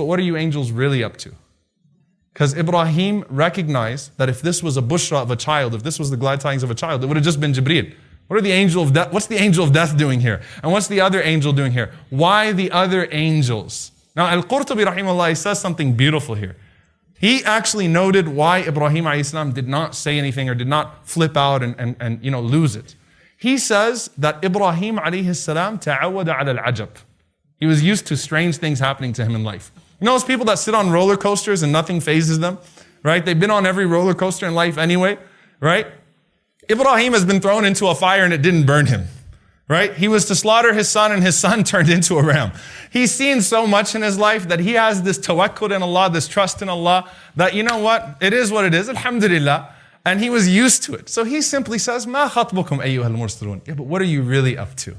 but what are you angels really up to? Because Ibrahim recognized that if this was a bushra of a child, if this was the glad tidings of a child, it would have just been Jibreel. What are the angel of death? What's the angel of death doing here? And what's the other angel doing here? Why the other angels? Now, Al-Qurtubi rahimahullah says something beautiful here. He actually noted why Ibrahim alayhi salam did not say anything or did not flip out and lose it. He says that Ibrahim alayhi salam ta'awwada ala al-ajab. He was used to strange things happening to him in life. You know those people that sit on roller coasters and nothing phases them? Right? They've been on every roller coaster in life anyway. Right? Ibrahim has been thrown into a fire and it didn't burn him. Right? He was to slaughter his son and his son turned into a ram. He's seen so much in his life that he has this tawakkul in Allah, this trust in Allah, that you know what? It is what it is, alhamdulillah. And he was used to it. So he simply says, مَا خَطْبُكُمْ أَيُّهَا الْمُرْسَلُونَ. Yeah, but what are you really up to?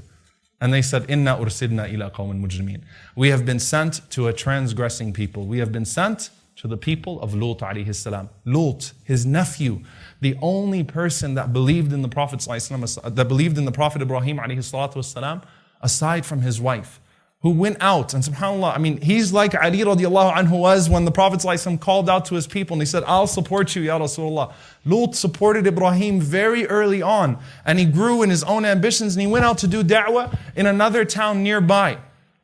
And they said, إِنَّا أُرْسِدْنَا إِلَىٰ قَوْمٍ مُجْرِمِينَ. We have been sent to a transgressing people. We have been sent to the people of Lut alayhi salam. Lut, his nephew, the only person that believed in the Prophet that believed in the Prophet Ibrahim alayhi salatu wasalam, aside from his wife, who went out, and subhanAllah, I mean, he's like Ali radiallahu anhu was when the Prophet ﷺ called out to his people and he said, I'll support you, Ya Rasulullah. Lut supported Ibrahim very early on, and he grew in his own ambitions, and he went out to do da'wah in another town nearby.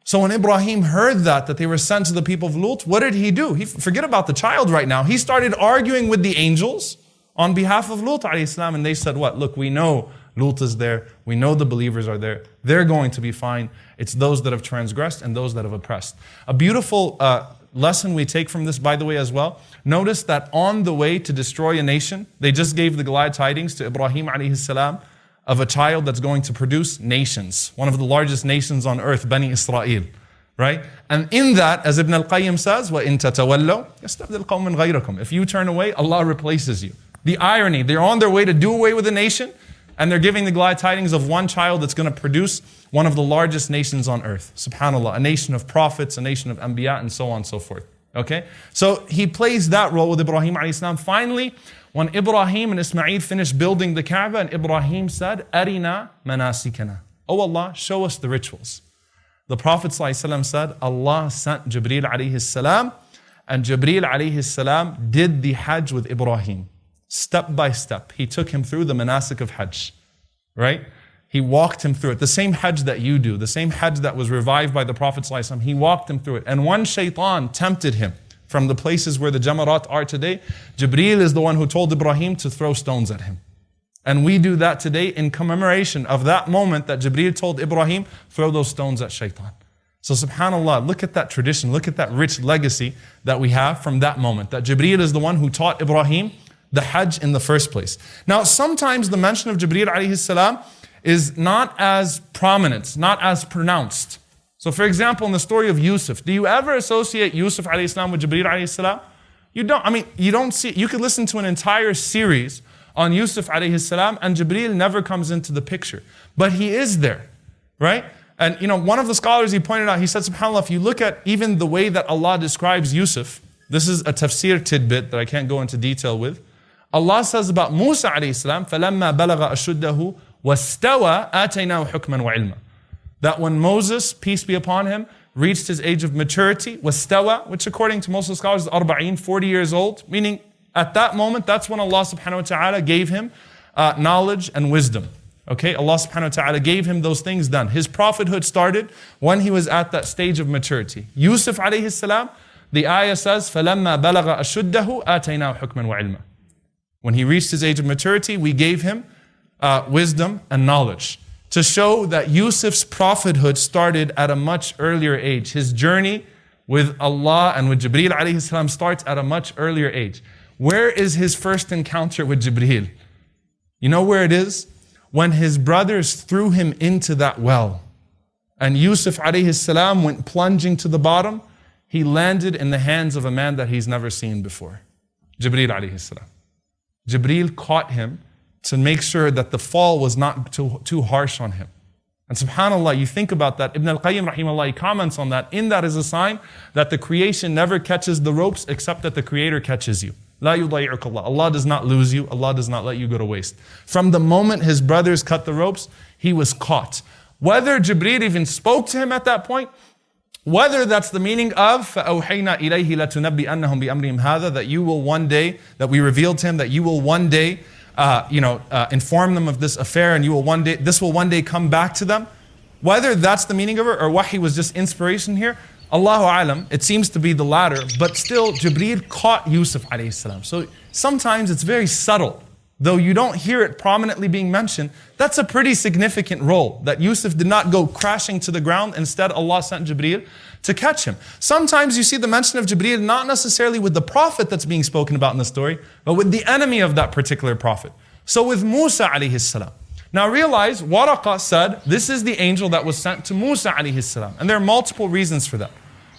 So when Ibrahim heard that they were sent to the people of Lut, what did he do? Forget about the child right now. He started arguing with the angels on behalf of Lut alayhi salam, and they said, what? Look, we know Lut is there. We know the believers are there. They're going to be fine. It's those that have transgressed and those that have oppressed. A beautiful lesson we take from this, by the way, as well. Notice that on the way to destroy a nation, they just gave the glad tidings to Ibrahim alayhi salam of a child that's going to produce nations. One of the largest nations on earth, Bani Israel. Right? And in that, as Ibn al-Qayyim says, وَإِن تَتَوَلَّوْا يَسْتَبْدِلْ قَوْمٍ غَيْرَكُمْ. If you turn away, Allah replaces you. The irony, they're on their way to do away with a nation, and they're giving the glad tidings of one child that's going to produce one of the largest nations on earth. SubhanAllah, a nation of prophets, a nation of anbiya, and so on and so forth. Okay? So he plays that role with Ibrahim alayhi salam. Finally, when Ibrahim and Ismail finished building the Kaaba, and Ibrahim said, Arina manasikana. Oh Allah, show us the rituals. The Prophet ﷺ said, Allah sent Jibreel alayhi salam, and Jibreel alayhi salam did the Hajj with Ibrahim. Step by step, he took him through the manasik of Hajj, right? He walked him through it. The same Hajj that you do, the same Hajj that was revived by the Prophet ﷺ, he walked him through it. And one shaitan tempted him from the places where the Jamarat are today. Jibreel is the one who told Ibrahim to throw stones at him. And we do that today in commemoration of that moment that Jibreel told Ibrahim, throw those stones at shaitan. So subhanAllah, look at that tradition, look at that rich legacy that we have from that moment. That Jibreel is the one who taught Ibrahim the Hajj in the first place. Now, sometimes the mention of Jibreel alayhi salam is not as prominent, not as pronounced. So for example, in the story of Yusuf, do you ever associate Yusuf alayhi salam with Jibreel alayhi salam? You don't. I mean, you don't see, you could listen to an entire series on Yusuf alayhi salam and Jibreel never comes into the picture. But he is there, right? And you know, one of the scholars, he pointed out, he said, subhanAllah, if you look at even the way that Allah describes Yusuf, this is a tafsir tidbit that I can't go into detail with. Allah says about Musa alayhi salam, فَلَمَّا بَلَغَ أَشُدَّهُ وَاسْتَوَى آتَيْنَاهُ حُكْمًا وَعِلْمًا. That when Moses, peace be upon him, reached his age of maturity, وَاسْتَوَى, which according to most of the scholars is 40 years old, meaning at that moment, that's when Allah subhanahu wa ta'ala gave him knowledge and wisdom. Okay, Allah subhanahu wa ta'ala gave him those things done. His prophethood started when he was at that stage of maturity. Yusuf alayhi salam, the ayah says, فَلَمَّا بَلَغَ أَشُدَّهُ آتَيْنَاهُ حُكْمًا وَعِلْمًا. When he reached his age of maturity, we gave him wisdom and knowledge. To show that Yusuf's prophethood started at a much earlier age. His journey with Allah and with Jibreel alayhi salam starts at a much earlier age. Where is his first encounter with Jibreel? You know where it is? When his brothers threw him into that well. And Yusuf alayhi salam went plunging to the bottom. He landed in the hands of a man that he's never seen before. Jibreel alayhi salam. Jibreel caught him to make sure that the fall was not too harsh on him. And subhanAllah, you think about that. Ibn al-Qayyim rahimahullah, he comments on that. In that is a sign that the creation never catches the ropes except that the Creator catches you. La yudayi'uka Allah. Allah does not lose you. Allah does not let you go to waste. From the moment his brothers cut the ropes, he was caught. Whether Jibreel even spoke to him at that point, Whether that's the meaning of فَأَوْحَيْنَا إِلَيْهِ لَتُنَبِّئَنَّهُمْ بِأَمْرِهِمْ هَذَا, that you will one day, that we revealed to him, that you will one day inform them of this affair, and this will one day come back to them. Whether that's the meaning of it or wahi was just inspiration here, Allahu alam, it seems to be the latter, but still Jibreel caught Yusuf alayhi salam. So sometimes it's very subtle. Though you don't hear it prominently being mentioned, that's a pretty significant role. That Yusuf did not go crashing to the ground. Instead, Allah sent Jibreel to catch him. Sometimes you see the mention of Jibreel not necessarily with the prophet that's being spoken about in the story, but with the enemy of that particular prophet. So with Musa alayhi salam. Now realize, Waraqa said, this is the angel that was sent to Musa alayhi salam. And there are multiple reasons for that.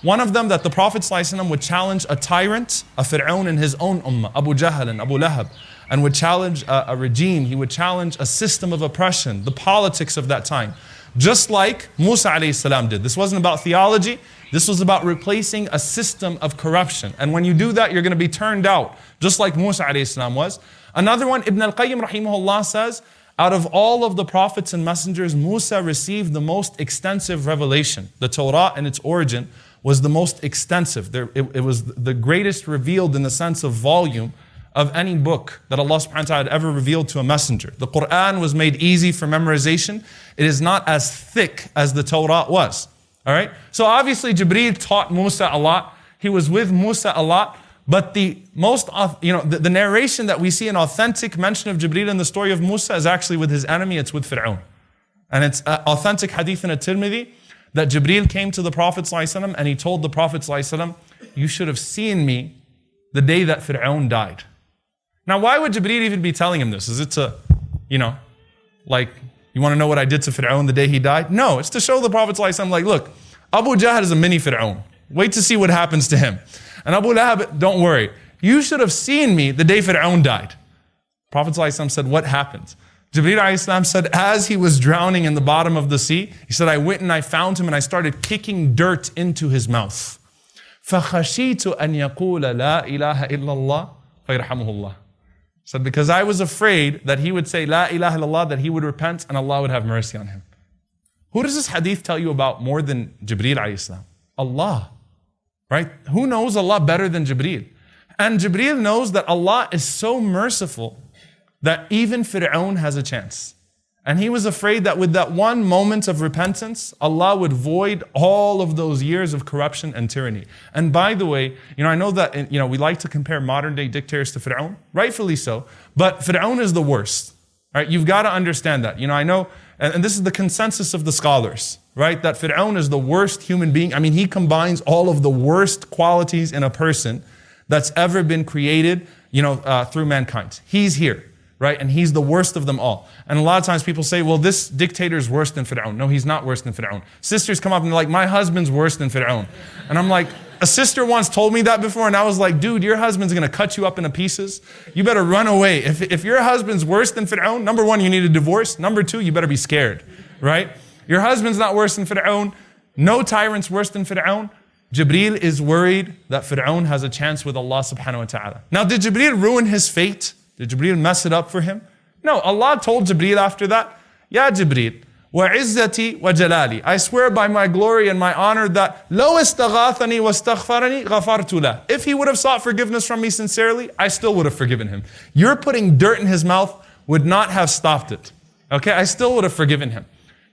One of them, that the Prophet ﷺ would challenge a tyrant, a Fir'aun in his own ummah, Abu Jahl and Abu Lahab, and would challenge a regime. He would challenge a system of oppression, the politics of that time. Just like Musa alayhi salam did. This wasn't about theology. This was about replacing a system of corruption. And when you do that, you're going to be turned out, just like Musa alayhi salam was. Another one, Ibn al-Qayyim rahimahullah says, out of all of the prophets and messengers, Musa received the most extensive revelation. The Torah and its origin was the most extensive. It was the greatest revealed in the sense of volume of any book that Allah subhanahu wa ta'ala had ever revealed to a messenger. The Quran was made easy for memorization. It is not as thick as the Torah was. All right? So obviously Jibreel taught Musa a lot. He was with Musa a lot. But the most, the narration that we see an authentic mention of Jibreel in the story of Musa is actually with his enemy. It's with Fir'aun. And it's authentic hadith in At-Tirmidhi that Jibreel came to the Prophet ﷺ and he told the Prophet ﷺ, you should have seen me the day that Fir'aun died. Now, why would Jibreel even be telling him this? Is it to, you want to know what I did to Fir'aun the day he died? No, it's to show the Prophet ﷺ, like, look, Abu Jahl is a mini Fir'aun. Wait to see what happens to him. And Abu Lahab, don't worry. You should have seen me the day Fir'aun died. Prophet ﷺ said, what happened? Jibreel ﷺ said, as he was drowning in the bottom of the sea, he said, I went and I found him and I started kicking dirt into his mouth. فَخَشِيتُ أَنْ يَقُولَ لَا إِلَهَ إِلَّا اللَّهِ فَيَرْحَمُهُ اللَّهِ. Said, because I was afraid that he would say, La ilaha illallah, that he would repent and Allah would have mercy on him. Who does this hadith tell you about more than Jibreel ﷺ? Allah. Right? Who knows Allah better than Jibreel? And Jibreel knows that Allah is so merciful that even Fir'aun has a chance. And he was afraid that with that one moment of repentance, Allah would void all of those years of corruption and tyranny. And by the way, I know that we like to compare modern day dictators to Fir'aun, rightfully so, but Fir'aun is the worst. Right? You've got to understand that. I know, and this is the consensus of the scholars, right? That Fir'aun is the worst human being. I mean, he combines all of the worst qualities in a person that's ever been created, through mankind. He's here. Right? And he's the worst of them all. And a lot of times people say, well, this dictator is worse than Fir'aun. No, he's not worse than Fir'aun. Sisters come up and they're like, my husband's worse than Fir'aun. And I'm like, a sister once told me that before, and I was like, dude, your husband's going to cut you up into pieces. You better run away. If your husband's worse than Fir'aun, number one, you need a divorce. Number two, you better be scared. Right? Your husband's not worse than Fir'aun. No tyrant's worse than Fir'aun. Jibreel is worried that Fir'aun has a chance with Allah subhanahu wa ta'ala. Now, did Jibreel ruin his fate? Did Jibreel mess it up for him? No, Allah told Jibreel after that, Ya Jibreel, wa izzati wa jalali. I swear by my glory and my honor that لو استغاثني واستغفرني غفرت له. If he would have sought forgiveness from me sincerely, I still would have forgiven him. Your putting dirt in his mouth would not have stopped it. Okay, I still would have forgiven him.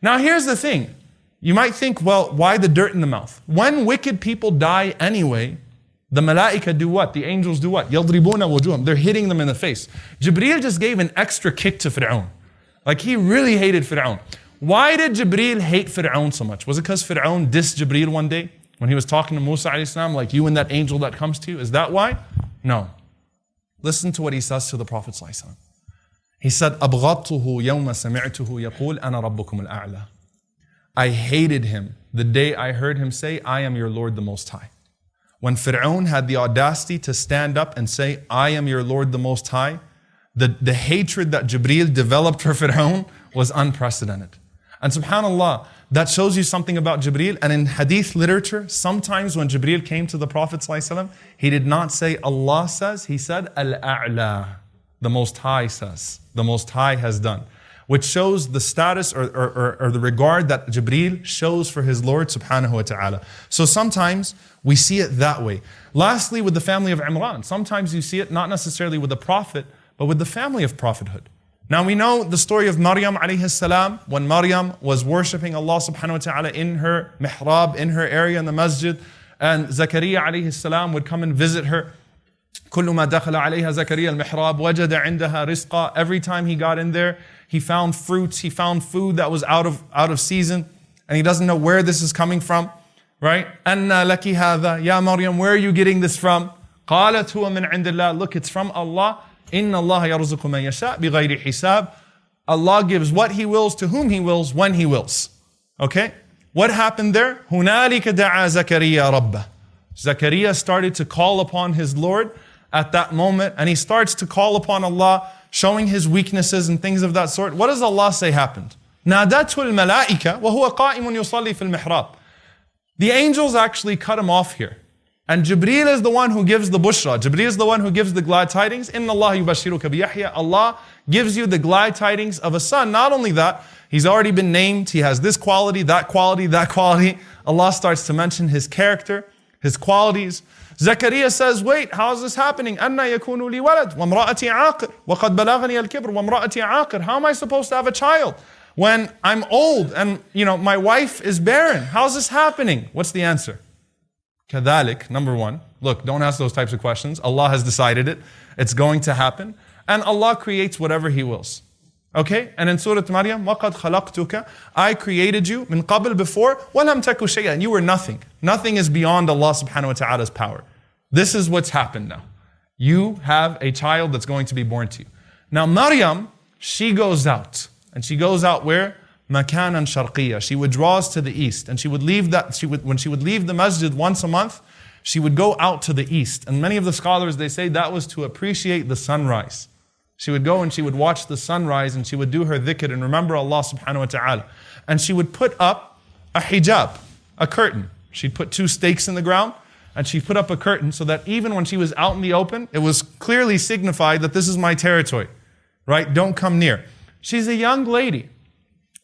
Now here's the thing. You might think, well, why the dirt in the mouth? When wicked people die anyway, the malaika do what? The angels do what? يَضْرِبُونَ وُجُوهَهُمْ. They're hitting them in the face. Jibreel just gave an extra kick to Fir'aun. Like he really hated Fir'aun. Why did Jibreel hate Fir'aun so much? Was it because Fir'aun dissed Jibreel one day when he was talking to Musa alayhi salam, like you and that angel that comes to you? Is that why? No. Listen to what he says to the Prophet sallallahu alaihi wasallam. He said, أَبْغَضْتُهُ يَوْمَ سَمِعْتُهُ يَقُولُ أَنَا رَبُّكُمُ الْأَعْلَى. I hated him the day I heard him say, I am your Lord the Most High. When Fir'aun had the audacity to stand up and say, I am your Lord the Most High, the hatred that Jibreel developed for Fir'aun was unprecedented. And subhanAllah, that shows you something about Jibreel. And in hadith literature, sometimes when Jibreel came to the Prophet ﷺ, he did not say Allah says, he said Al-A'la. The Most High says, the Most High has done. which shows the status or the regard that Jibreel shows for his Lord subhanahu wa ta'ala. So sometimes we see it that way. Lastly, with the family of Imran, sometimes you see it not necessarily with the Prophet, but with the family of prophethood. Now we know the story of Maryam alayhi salam, when Maryam was worshipping Allah subhanahu wa ta'ala in her mihrab, in her area in the masjid, and Zakaria alayhi salam would come and visit her. كل ما دخل عليها زكريا المحراب وجد عندها رزقا. Every time he got in there, he found fruits, he found food that was out of season, and he doesn't know where this is coming from, right? أَنَّا لَكِ هَذَا يا Maryam, where are you getting this from? قالت هو من عند الله. Look, it's from Allah. إِنَّ اللَّهَ يَرْزُقُ مَن يَشَاءُ بِغَيْرِ حِسَابٍ. Allah gives what He wills to whom He wills, when He wills. Okay? What happened there? هُنَالِكَ دَعَى زَكَرِيَّا رَبَّهُ. Zakaria started to call upon his Lord at that moment, and he starts to call upon Allah, showing his weaknesses and things of that sort. What does Allah say happened? نَادَتْهُ الْمَلَائِكَةُ وَهُوَ قَائِمٌ يُصَلِّي فِي الْمِحْرَابِ. The angels actually cut him off here. And Jibreel is the one who gives the bushra. Jibreel is the one who gives the glad tidings. إِنَّ اللَّهَ يُبَشِّرُكَ بِيَحْيَى. Allah gives you the glad tidings of a son. Not only that, he's already been named. He has this quality, that quality, that quality. Allah starts to mention his character, his qualities. Zakaria says, wait, how is this happening? أَنَّا يَكُونُ لِي وَلَدْ وَامْرَأَتِي عَاقِرٌ وَقَدْ بَلَغَنِيَ الْكِبْرُ وَامْرَأَتِي عَاقِرٌ. How am I supposed to have a child when I'm old and my wife is barren? How's this happening? What's the answer? كَذَلِكَ, number one. Look, don't ask those types of questions. Allah has decided it. It's going to happen. And Allah creates whatever He wills. Okay? And in Surah Maryam, وَقَدْ خَلَقْتُكَ, I created you min qabl, before, وَلَمْ تَكُ شَيْئًا, you were nothing. Nothing is beyond Allah subhanahu wa ta'ala's power. This is what's happened now. You have a child that's going to be born to you. Now Maryam, she goes out. And she goes out where? مَكَانًا شَرْقِيًّا. She withdraws to the east. And she would leave when she would leave the masjid once a month, she would go out to the east. And many of the scholars, they say that was to appreciate the sunrise. She would go and she would watch the sunrise and she would do her dhikr and remember Allah subhanahu wa ta'ala. And she would put up a hijab, a curtain. She'd put 2 stakes in the ground and she put up a curtain so that even when she was out in the open, it was clearly signified that this is my territory, right? Don't come near. She's a young lady,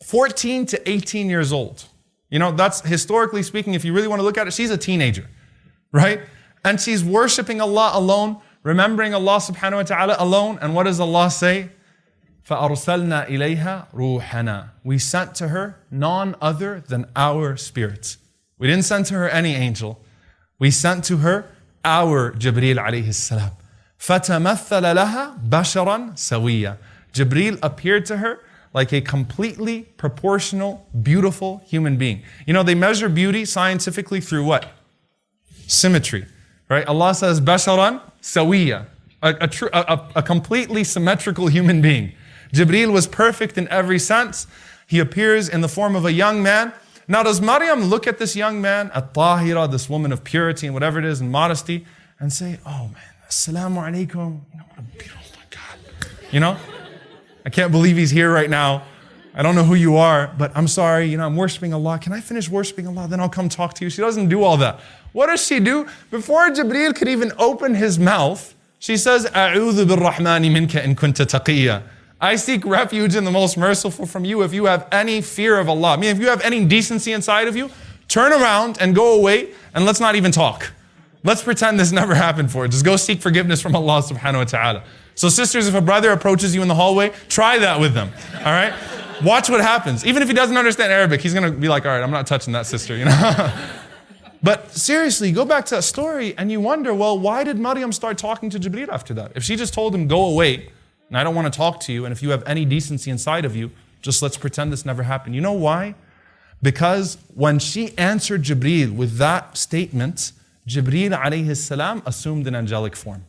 14 to 18 years old. That's historically speaking, if you really want to look at it, she's a teenager, right? And she's worshiping Allah alone, remembering Allah subhanahu wa ta'ala alone. And what does Allah say? فَأَرْسَلْنَا إِلَيْهَا رُوحَنَا. We sent to her none other than our spirits. We didn't send to her any angel. We sent to her our Jibreel alayhi salam. فَتَمَثَّلَ لَهَا بَشَرًا سَوِيًّا. Jibreel appeared to her like a completely proportional, beautiful human being. They measure beauty scientifically through what? Symmetry. Right? Allah says, Basharan Sawiya, a completely symmetrical human being. Jibreel was perfect in every sense. He appears in the form of a young man. Now does Maryam look at this young man, at-tahira, this woman of purity and whatever it is, and modesty, and say, oh man, assalamu alaikum, what a beautiful God. I can't believe he's here right now. I don't know who you are, but I'm sorry, I'm worshiping Allah. Can I finish worshiping Allah? Then I'll come talk to you. She doesn't do all that. What does she do? Before Jibreel could even open his mouth, she says, أَعُوذُ بِالرَّحْمَنِ مِنْكَ إِن كُنْتَ تَقِيًّا. I seek refuge in the most merciful from you if you have any fear of Allah. I mean, if you have any decency inside of you, turn around and go away and let's not even talk. Let's pretend this never happened for it. Just go seek forgiveness from Allah subhanahu wa ta'ala. So sisters, if a brother approaches you in the hallway, try that with them, all right? Watch what happens. Even if he doesn't understand Arabic, he's going to be like, all right, I'm not touching that sister, But seriously, go back to that story and you wonder, well, why did Maryam start talking to Jibreel after that? If she just told him, go away, and I don't want to talk to you, and if you have any decency inside of you, just let's pretend this never happened. You know why? Because when she answered Jibreel with that statement, Jibreel alayhi salam assumed an angelic form.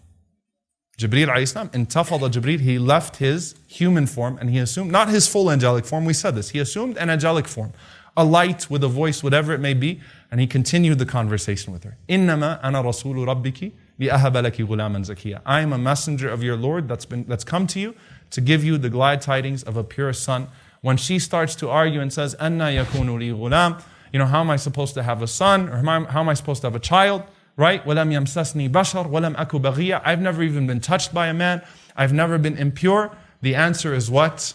Jibreel alayhi salam, intafada Jibreel, he left his human form and he assumed, not his full angelic form, we said this, he assumed an angelic form. A light with a voice, whatever it may be, and he continued the conversation with her. إِنَّمَا أَنَا رَسُولُ رَبِّكِ لِأَهَبَ لَكِ غُلَامًا زَكِيًّا. I am a messenger of your Lord that's come to you to give you the glad tidings of a pure son. When she starts to argue and says, أَنَّا يَكُونُ لِي غُلَامًا, how am I supposed to have a son? Or how am I supposed to have a child? Right? وَلَمْ يَمْسَسْنِي بَشَرٌ وَلَمْ أَكُ بَغِيًّا. I've never even been touched by a man. I've never been impure. The answer is what?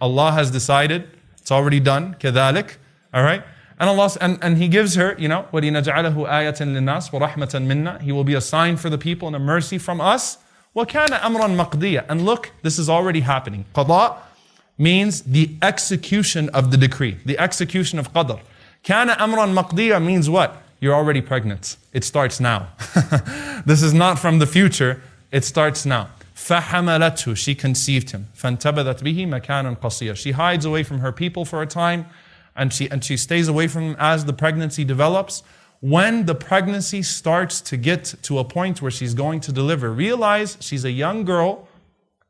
Allah has decided, it's already done, كذلك, all right? And Allah, and He gives her, you know, وَلِنَجْعَلَهُ آيَةً لِلنَّاسِ وَرَحْمَةً مِنَّا. He will be a sign for the people and a mercy from us. وَكَانَ أَمْرًا مَقْضِيًّا. And look, this is already happening. Qada means the execution of the decree, the execution of qadr. كَانَ أَمْرًا مَقْضِيًّا means what? You're already pregnant. It starts now. This is not from the future. It starts now. فَحَمَلَتْهُ. She conceived him. فَانْتَبَذَتْ بِهِ مَكَانًا قَصِيًّا. She hides away from her people for a time, and she stays away from them as the pregnancy develops. When the pregnancy starts to get to a point where she's going to deliver, realize she's a young girl.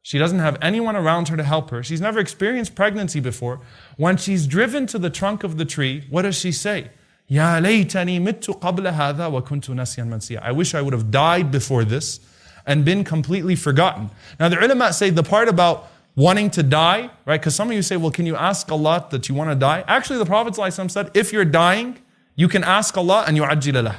She doesn't have anyone around her to help her. She's never experienced pregnancy before. When she's driven to the trunk of the tree, what does she say? يَا لَيْتَنِي مِتُّ قَبْلَ هَذَا وَكُنْتُ نَسْيًا مَنْسِيًا. I wish I would have died before this and been completely forgotten. Now the ulama say the part about wanting to die, right? Because some of you say, well, can you ask Allah that you want to die? Actually, the Prophet ﷺ said, if you're dying, you can ask Allah and yu'ajjil lah.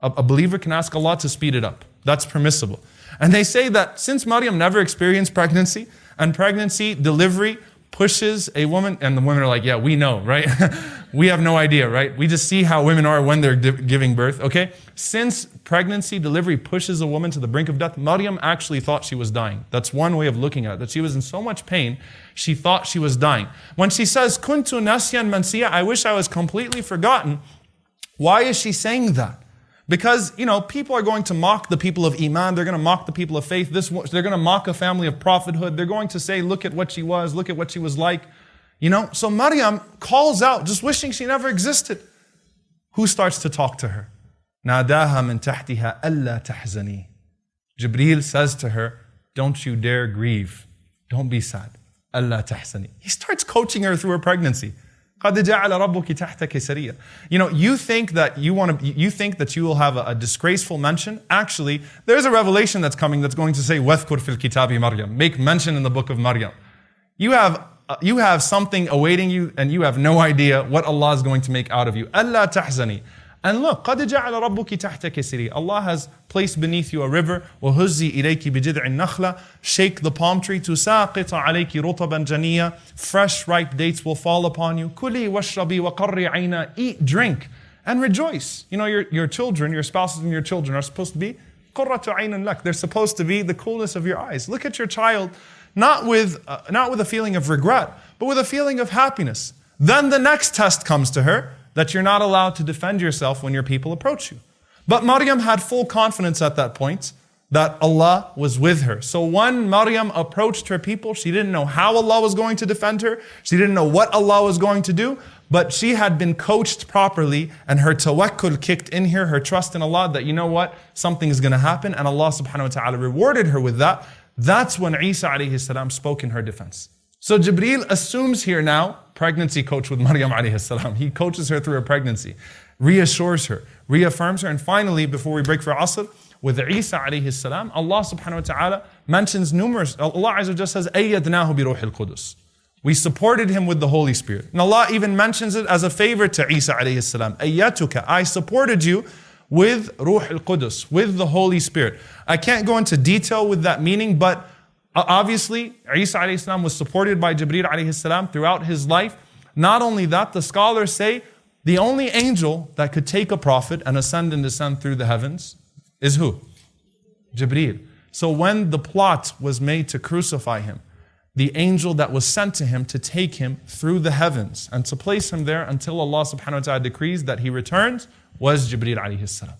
A believer can ask Allah to speed it up. That's permissible. And they say that since Maryam never experienced pregnancy, and pregnancy, delivery, pushes a woman, and the women are like, yeah, we know, right? We have no idea, right? We just see how women are when they're giving birth, okay? Since pregnancy, delivery pushes a woman to the brink of death, Maryam actually thought she was dying. That's one way of looking at it, that she was in so much pain, she thought she was dying. When she says, Kuntu nasyan mansiya, I wish I was completely forgotten, why is she saying that? Because, you know, people are going to mock the people of Iman, they're going to mock the people of faith, they're going to mock a family of prophethood, they're going to say, look at what she was, look at what she was like. You know, so Maryam calls out, just wishing she never existed. Who starts to talk to her? نَادَاهَا مِن تَحْتِهَا أَلَّا تَحْزَنِي. Jibreel says to her, don't you dare grieve. Don't be sad. أَلَّا تَحْزَنِي. He starts coaching her through her pregnancy. قَدْ جَعَلَ رَبُّكِ تَحْتَكِ سَرِيًّا. You know, you think that you will have a disgraceful mention. Actually, there's a revelation that's coming that's going to say, وَذْكُرْ فِي الْكِتَابِ مَرْيَمْ. Make mention in the book of Maryam. You have something awaiting you, and you have no idea what Allah is going to make out of you. أَلَّا تَحْزَنِي. And look, قَدْ جَعَلَ رَبُّكِ تَحْتَكِ سِرِيًّا. Allah has placed beneath you a river. وَهُزِّي إِلَيْكِ بِجِذْعِ النَّخْلَةِ. Shake the palm tree. تُسَاقِطَ عَلَيْكِ رُطَبًا جَنِيًّا. Fresh ripe dates will fall upon you. كُلِي وَاشْرَبِي وَقَرِّي عَيْنًا. Eat, drink, and rejoice. You know, your children, your spouses and your children are supposed to be قُرَّةُ عَيْنٍ لَكَ. They're supposed to be the coolness of your eyes. Look at your child, not with a feeling of regret, but with a feeling of happiness. Then the next test comes to her, that you're not allowed to defend yourself when your people approach you. But Maryam had full confidence at that point that Allah was with her. So when Maryam approached her people, she didn't know how Allah was going to defend her. She didn't know what Allah was going to do, but she had been coached properly, and her tawakkul kicked in here, her trust in Allah, that you know what, something is going to happen, and Allah subhanahu wa ta'ala rewarded her with that. That's when Isa alayhi salam spoke in her defense. So Jibreel assumes here now, pregnancy coach with Maryam alayhi salam. He coaches her through her pregnancy, reassures her, reaffirms her, and finally, before we break for Asr, with Isa alayhi salam, Allah subhanahu wa ta'ala mentions numerous, Allah Azza wa Jalla says, أَيَّدْنَاهُ بِرُوحِ الْقُدُسِ. We supported him with the Holy Spirit. And Allah even mentions it as a favor to Isa alayhi salam. أَيَّتُكَ, I supported you with Ruh al-Qudus, with the Holy Spirit. I can't go into detail with that meaning, but obviously, Isa alayhi salam was supported by Jibreel alayhi salam throughout his life. Not only that, the scholars say the only angel that could take a prophet and ascend and descend through the heavens is who? Jibreel. So when the plot was made to crucify him, the angel that was sent to him to take him through the heavens and to place him there until Allah subhanahu wa ta'ala decrees that he returns was Jibreel alayhi salam.